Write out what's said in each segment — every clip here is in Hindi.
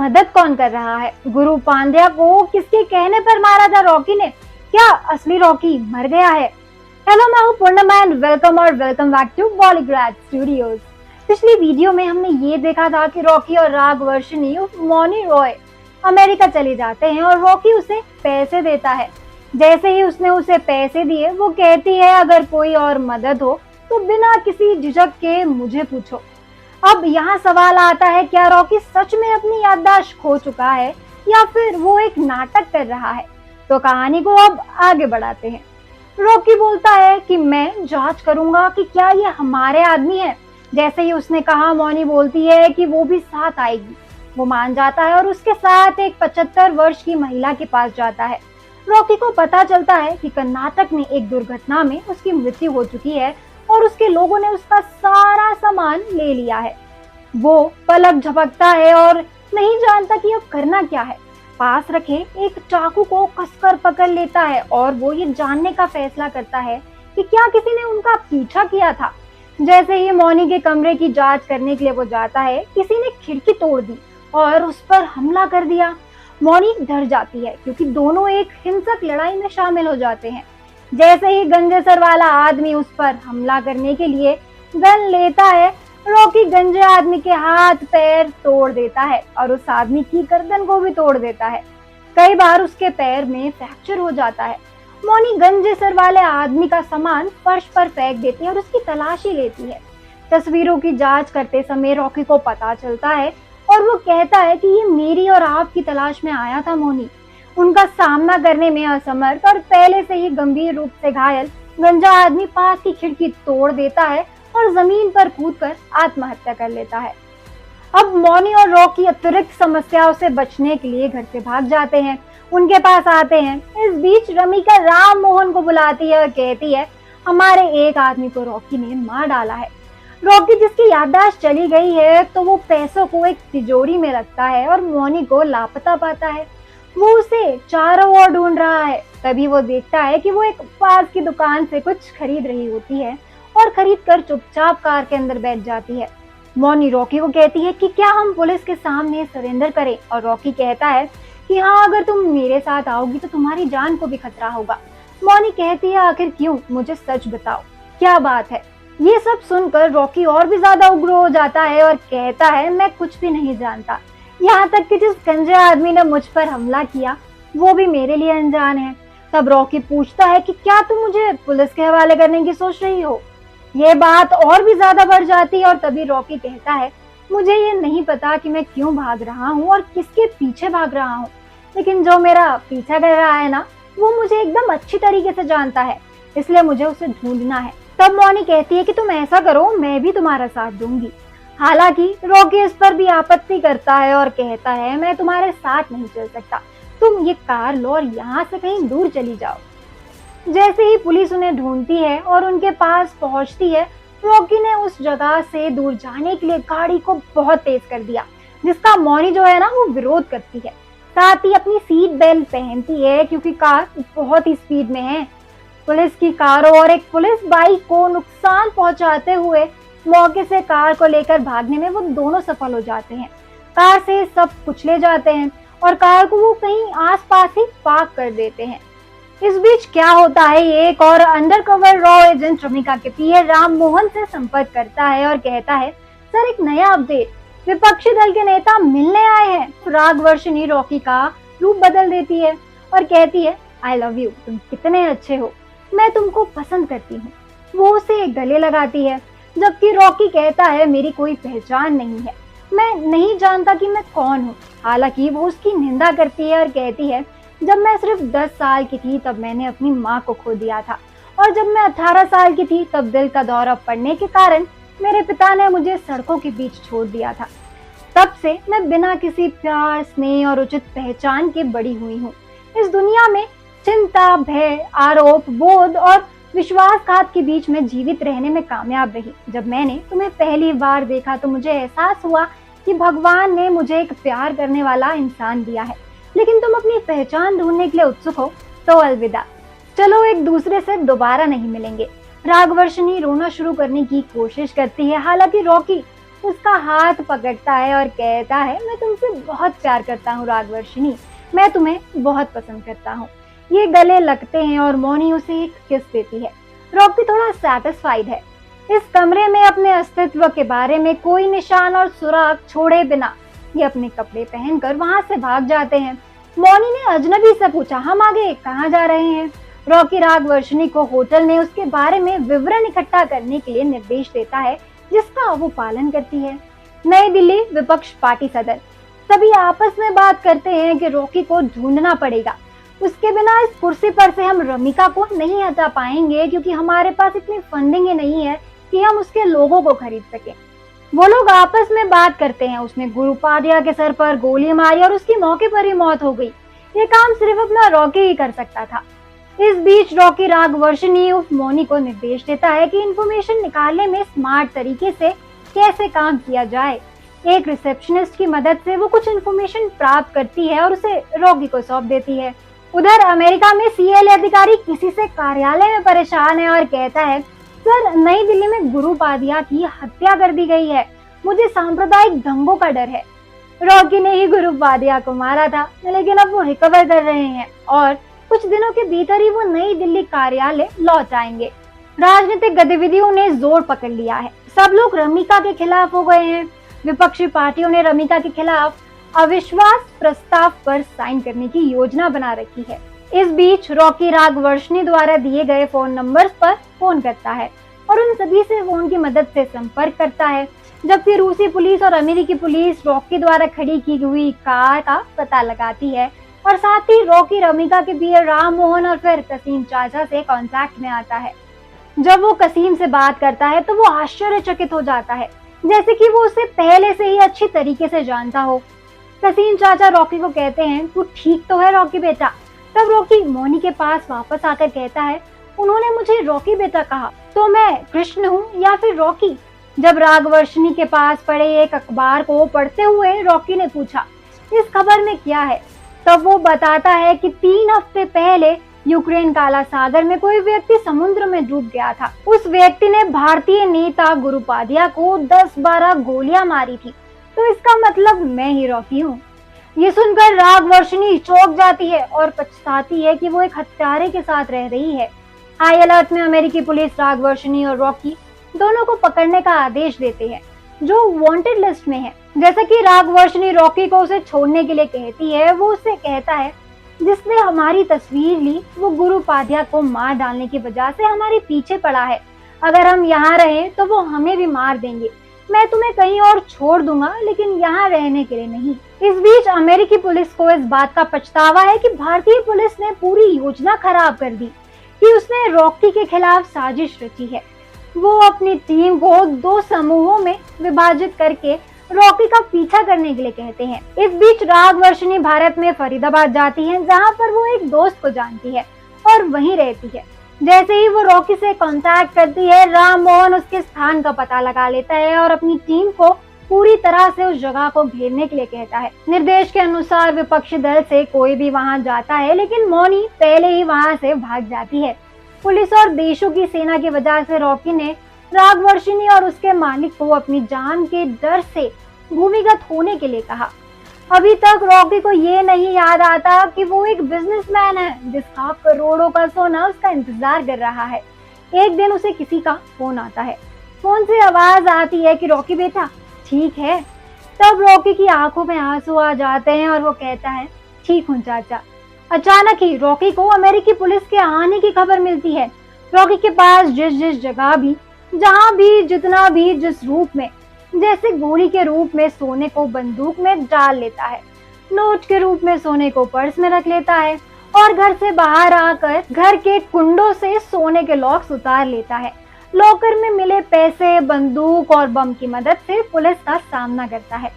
मदद कौन कर रहा है? गुरु पांड्या को किसके कहने पर मारा था रॉकी ने? क्या असली रॉकी मर गया है? हेलो, मैं हूँ Purnima and welcome back to Bollygrad studios. पिछली वीडियो में हमने ये देखा था कि रॉकी और राघवर्षिनी मौनी रॉय अमेरिका चले जाते हैं और रॉकी उसे पैसे देता है। जैसे ही उसने उसे पैसे दिए, वो कहती है अगर कोई और मदद हो तो बिना किसी झिझक के मुझे पूछो। अब यहाँ सवाल आता है, क्या रॉकी सच में अपनी याददाश्त खो चुका है या फिर वो एक नाटक कर रहा है? तो कहानी को अब आगे बढ़ाते हैं। रॉकी बोलता है कि मैं जांच करूंगा कि क्या ये हमारे आदमी है। जैसे ही उसने कहा, मौनी बोलती है कि वो भी साथ आएगी। वो मान जाता है और उसके साथ एक 75 वर्ष की महिला के पास जाता है। रॉकी को पता चलता है कि कर्नाटक में एक दुर्घटना में उसकी मृत्यु हो चुकी है और उसके लोगों ने उसका सारा सामान ले लिया है। वो पलक झपकता है और नहीं जानता कि अब करना क्या है। पास रखे एक चाकू को कसकर पकड़ लेता है और वो ये जानने का फैसला करता है कि क्या किसी ने उनका पीछा किया था। जैसे ही मौनी के कमरे की जांच करने के लिए वो जाता है, किसी ने खिड़की तोड़ दी और उस पर हमला कर दिया। मौनी डर जाती है क्योंकि दोनों एक हिंसक लड़ाई में शामिल हो जाते हैं। जैसे ही गंजे सर वाला आदमी उस पर हमला करने के लिए गन लेता है, रॉकी गंजे आदमी के हाथ पैर तोड़ देता है और उस आदमी की गर्दन को भी तोड़ देता है। कई बार उसके पैर में फ्रैक्चर हो जाता है। मौनी गंजे सर वाले आदमी का सामान फर्श पर फेंक देती है और उसकी तलाशी लेती है। तस्वीरों की जांच करते समय रॉकी को पता चलता है और वो कहता है कि ये मेरी और आपकी तलाश में आया था। मौनी उनका सामना करने में असमर्थ और पहले से ही गंभीर रूप से घायल गंजा आदमी पास की खिड़की तोड़ देता है और जमीन पर कूदकर आत्महत्या कर लेता है। अब मौनी और रॉकी अतिरिक्त समस्याओं से बचने के लिए घर से भाग जाते हैं। उनके पास आते हैं। इस बीच रमिका राम मोहन को बुलाती है और कहती है हमारे एक आदमी को रॉकी ने मार डाला है। रॉकी, जिसकी याददाश्त चली गई है, तो वो पैसों को एक तिजोरी में रखता है और मौनी को लापता पाता है। वो उसे चारों ओर ढूंढ रहा है। तभी वो देखता है कि वो एक पास की दुकान से कुछ खरीद रही होती है और खरीद कर चुपचाप कार के अंदर बैठ जाती है। मौनी रॉकी को कहती है कि क्या हम पुलिस के सामने सरेंडर करें, और रॉकी कहता है कि हाँ, अगर तुम मेरे साथ आओगी तो तुम्हारी जान को भी खतरा होगा। मौनी कहती है आखिर क्यों, मुझे सच बताओ, क्या बात है? ये सब सुनकर रॉकी और भी ज्यादा उग्र हो जाता है और कहता है मैं कुछ भी नहीं जानता। यहाँ तक कि जिस गंजे आदमी ने मुझ पर हमला किया वो भी मेरे लिए अनजान है। तब रॉकी पूछता है कि क्या तुम मुझे पुलिस के हवाले करने की सोच रही हो? ये बात और भी ज्यादा बढ़ जाती है और तभी रॉकी कहता है मुझे ये नहीं पता कि मैं क्यों भाग रहा हूँ और किसके पीछे भाग रहा हूँ, लेकिन जो मेरा पीछा कर रहा है ना, वो मुझे एकदम अच्छी तरीके से जानता है, इसलिए मुझे उसे ढूंढना है। तब मौनी कहती है कि तुम ऐसा करो, मैं भी तुम्हारा साथ दूंगी। हालांकि रॉकी इस पर भी आपत्ति करता है और कहता है मैं तुम्हारे साथ नहीं चल सकता, तुम ये कार लो और यहाँ से कहीं दूर चली जाओ। जैसे ही पुलिस उन्हें ढूंढती है और उनके पास पहुंचती है, रॉकी ने उस जगह से दूर जाने के लिए गाड़ी को बहुत तेज कर दिया, जिसका मौनी जो है ना वो विरोध करती है। साथ ही अपनी सीट बेल्ट पहनती है क्योंकि कार बहुत ही स्पीड में है। पुलिस की कारों और एक पुलिस बाइक को नुकसान पहुंचाते हुए मौके से कार को लेकर भागने में वो दोनों सफल हो जाते हैं। कार से सब कुछ ले जाते हैं और कार को वो कहीं आसपास ही पार्क कर देते हैं। इस बीच क्या होता है, एक और अंडरकवर रॉ एजेंट रमिका के पीए राम मोहन से संपर्क करता है और कहता है सर, एक नया अपडेट, विपक्षी दल के नेता मिलने आए हैं। राघवर्षिनी रॉकी का रूप बदल देती है और कहती है आई लव यू, तुम कितने अच्छे हो, मैं तुमको पसंद करती हूँ। वो उसे गले लगाती है, जबकि रॉकी कहता है मेरी कोई पहचान नहीं है, मैं नहीं जानता कि मैं कौन हूँ। हालांकि वो उसकी निंदा करती है और कहती है जब मैं सिर्फ 10 साल की थी तब मैंने अपनी माँ को खो दिया था, और जब मैं 18 साल की थी तब दिल का दौरा पड़ने के कारण मेरे पिता ने मुझे सड़कों के बीच छोड़ दिया था। तब से मैं बिना किसी प्यार, स्नेह और उचित पहचान के बड़ी हुई हूँ। इस दुनिया में चिंता, भय, आरोप, बोध और विश्वासघात के बीच में जीवित रहने में कामयाब रही। जब मैंने तुम्हें पहली बार देखा तो मुझे एहसास हुआ कि भगवान ने मुझे एक प्यार करने वाला इंसान दिया है, लेकिन तुम अपनी पहचान ढूंढने के लिए उत्सुक हो तो अलविदा, चलो एक दूसरे से दोबारा नहीं मिलेंगे। राघवर्षिनी रोना शुरू करने की कोशिश करती है, हालांकि रॉकी उसका हाथ पकड़ता है और कहता है, मैं तुमसे बहुत प्यार करता हूँ रागवर्षिनी, मैं तुम्हें बहुत पसंद करता हूँ। ये गले लगते हैं और मौनी उसे एक किस देती है। रॉकी थोड़ा सेटिस्फाइड है। इस कमरे में अपने अस्तित्व के बारे में कोई निशान और सुराग छोड़े बिना ये अपने कपड़े पहनकर वहां से भाग जाते हैं। मौनी ने अजनबी से पूछा, हम आगे कहाँ जा रहे हैं? रॉकी रागवर्षिनी को होटल में उसके बारे में विवरण इकट्ठा करने के लिए निर्देश देता है, जिसका वो पालन करती है। नई दिल्ली विपक्ष पार्टी सदन। सभी आपस में बात करते हैं कि रॉकी को ढूंढना पड़ेगा। उसके बिना इस कुर्सी पर से हम रमिका को नहीं हटा पाएंगे, क्योंकि हमारे पास इतनी फंडिंग ही नहीं है कि हम उसके लोगों को खरीद सकें। वो लोग आपस में बात करते हैं, उसने गुरु पांड्या के सर पर गोली मारी और उसकी मौके पर ही मौत हो गई। ये काम सिर्फ अपना रॉकी ही कर सकता था। इस बीच रॉकी रागवर्षिनी उर्फ मौनी को निर्देश देता है कि इंफॉर्मेशन निकालने में स्मार्ट तरीके से कैसे काम किया जाए। एक रिसेप्शनिस्ट की मदद से वो कुछ इंफॉर्मेशन प्राप्त करती है और उसे रॉकी को सौंप देती है। उधर अमेरिका में सीएलए अधिकारी किसी से कार्यालय में परेशान है और कहता है, सर, नई दिल्ली में गुरु पांड्या की हत्या कर दी गई है। मुझे सांप्रदायिक दंगों का डर है। रॉकी ने ही गुरु पांड्या को मारा था, लेकिन अब वो रिकवर कर रहे हैं और कुछ दिनों के भीतर ही वो नई दिल्ली कार्यालय लौट आएंगे। राजनीतिक गतिविधियों ने जोर पकड़ लिया है। सब लोग रमिका के खिलाफ हो गए हैं। विपक्षी पार्टियों ने रमिका के खिलाफ अविश्वास प्रस्ताव पर साइन करने की योजना बना रखी है। इस बीच रॉकी रागवर्षिनी द्वारा दिए गए फोन नंबर्स पर फोन करता है और उन सभी से फोन की मदद से संपर्क करता है, जबकि रूसी पुलिस और अमेरिकी पुलिस रॉकी द्वारा खड़ी की हुई कार का पता लगाती है और साथ ही रॉकी रमिका के पीए राम मोहन और फिर कसीम चाचा से कांटेक्ट में आता है। जब वो कसीम से बात करता है तो वो आश्चर्यचकित हो जाता है, जैसे कि वो उसे पहले से ही अच्छी तरीके से जानता हो। कसीम चाचा रॉकी को कहते हैं, तू ठीक तो है रॉकी बेटा? तब रॉकी मौनी के पास वापस आकर कहता है, उन्होंने मुझे रॉकी बेटा कहा, तो मैं कृष्ण हूँ या फिर रॉकी? जब रागवर्षिनी के पास पड़े एक अखबार को पढ़ते हुए रॉकी ने पूछा, इस खबर में क्या है? तब वो बताता है कि 3 हफ्ते पहले यूक्रेन काला सागर में कोई व्यक्ति समुद्र में डूब गया था। उस व्यक्ति ने भारतीय नेता गुरु पांड्या को 10-12 गोलियां मारी थी, तो इसका मतलब मैं ही रॉकी हूँ। ये सुनकर रागवर्षिनी चौंक जाती है और पछताती है कि वो एक हत्यारे के साथ रह रही है। हाई अलर्ट में अमेरिकी पुलिस रागवर्षिनी और रॉकी दोनों को पकड़ने का आदेश देते हैं, जो वांटेड लिस्ट में है। जैसा कि रागवर्षिनी रॉकी को उसे छोड़ने के लिए कहती है, वो उससे कहता है, जिसने हमारी तस्वीर ली वो गुरु पांड्या को मार डालने की वजह से हमारे पीछे पड़ा है। अगर हम यहाँ रहे तो वो हमें भी मार देंगे। मैं तुम्हें कहीं और छोड़ दूंगा, लेकिन यहाँ रहने के लिए नहीं। इस बीच अमेरिकी पुलिस को इस बात का पछतावा है कि भारतीय पुलिस ने पूरी योजना खराब कर दी, कि उसने रॉकी के खिलाफ साजिश रची है। वो अपनी टीम को 2 समूहों में विभाजित करके रॉकी का पीछा करने के लिए कहते हैं। इस बीच रागवर्षिनी भारत में फरीदाबाद जाती है, जहाँ पर वो एक दोस्त को जानती है और वहीं रहती है। जैसे ही वो रॉकी से कांटेक्ट करती है, राम मोहन उसके स्थान का पता लगा लेता है और अपनी टीम को पूरी तरह से उस जगह को घेरने के लिए कहता है। निर्देश के अनुसार विपक्षी दल से कोई भी वहां जाता है, लेकिन मौनी पहले ही वहां से भाग जाती है। पुलिस और देशों की सेना की वजह से रॉकी ने रागवर्षिनी और उसके मालिक को अपनी जान के डर से भूमिगत होने के लिए कहा। अभी तक रॉकी को ये नहीं याद आता कि वो एक बिजनेसमैन है, जिसका करोड़ों का सोना उसका इंतजार कर रहा है। एक दिन उसे किसी का फोन आता है। फोन से आवाज आती है कि रॉकी बेटा ठीक है। तब रॉकी की आंखों में आंसू आ जाते हैं और वो कहता है, ठीक हूँ चाचा। अचानक ही रॉकी को अमेरिकी पुलिस के आने की खबर मिलती है। रॉकी के पास जिस जगह भी, जहाँ भी, जितना भी, जिस रूप में, जैसे गोली के रूप में सोने को बंदूक में डाल लेता है, नोट के रूप में सोने को पर्स में रख लेता है और घर से बाहर आकर घर के कुंडों से सोने के लॉक्स उतार लेता है। लॉकर में मिले पैसे, बंदूक और बम की मदद से पुलिस का सामना करता है।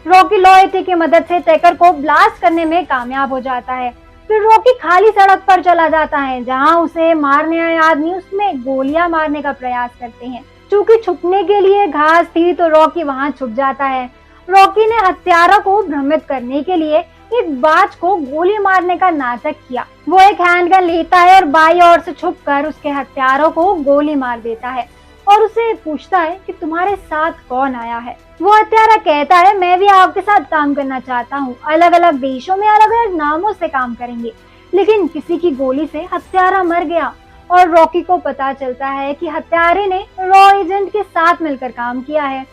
रॉकी लॉयल्टी की मदद से टैकर को ब्लास्ट करने में कामयाब हो जाता है। फिर रॉकी खाली सड़क पर चला जाता है, जहां उसे मारने आए आदमी उसमें गोलियां मारने का प्रयास करते हैं। चूंकि छुपने के लिए घास थी तो रॉकी वहां छुप जाता है। रॉकी ने हत्यारों को भ्रमित करने के लिए एक बाज को गोली मारने का नाटक किया। वो एक हैंडगन लेता है और बाईं ओर से छुपकर उसके हत्यारों को गोली मार देता है। और उसे पूछता है कि तुम्हारे साथ कौन आया है। वो हत्यारा कहता है मैं भी आपके साथ काम करना चाहता हूँ, अलग अलग देशों में अलग अलग नामों से काम करेंगे। लेकिन किसी की गोली से हत्यारा मर गया और रॉकी को पता चलता है कि हत्यारे ने रॉ एजेंट के साथ मिलकर काम किया है।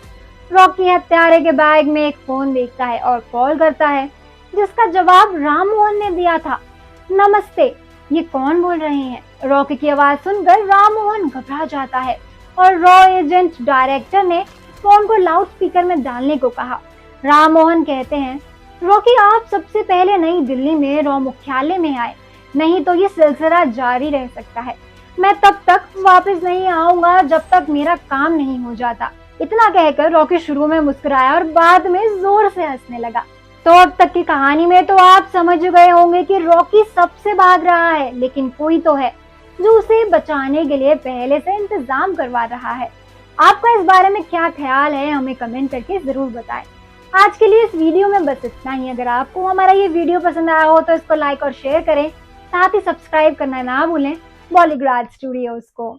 रॉकी हत्यारे के बैग में एक फोन देखता है और कॉल करता है, जिसका जवाब राममोहन ने दिया था। नमस्ते, ये कौन बोल रहे हैं? रॉकी की आवाज सुनकर राममोहन घबरा जाता है और रॉ एजेंट डायरेक्टर ने फोन को लाउड स्पीकर में डालने को कहा। राममोहन कहते हैं, रॉकी आप सबसे पहले नई दिल्ली में रॉ मुख्यालय में आए, नहीं तो ये सिलसिला जारी रह सकता है। मैं तब तक वापस नहीं आऊंगा जब तक मेरा काम नहीं हो जाता। इतना कहकर रॉकी शुरू में मुस्कुराया और बाद में जोर से हंसने लगा। तो अब तक की कहानी में तो आप समझ गए होंगे कि रॉकी सबसे भाग रहा है, लेकिन कोई तो है जो उसे बचाने के लिए पहले से इंतजाम करवा रहा है। आपका इस बारे में क्या ख्याल है, हमें कमेंट करके जरूर बताएं। आज के लिए इस वीडियो में बस इतना ही। अगर आपको हमारा ये वीडियो पसंद आया हो तो इसको लाइक और शेयर करें, साथ ही सब्सक्राइब करना ना भूलें बॉलीग्राड स्टूडियोज को।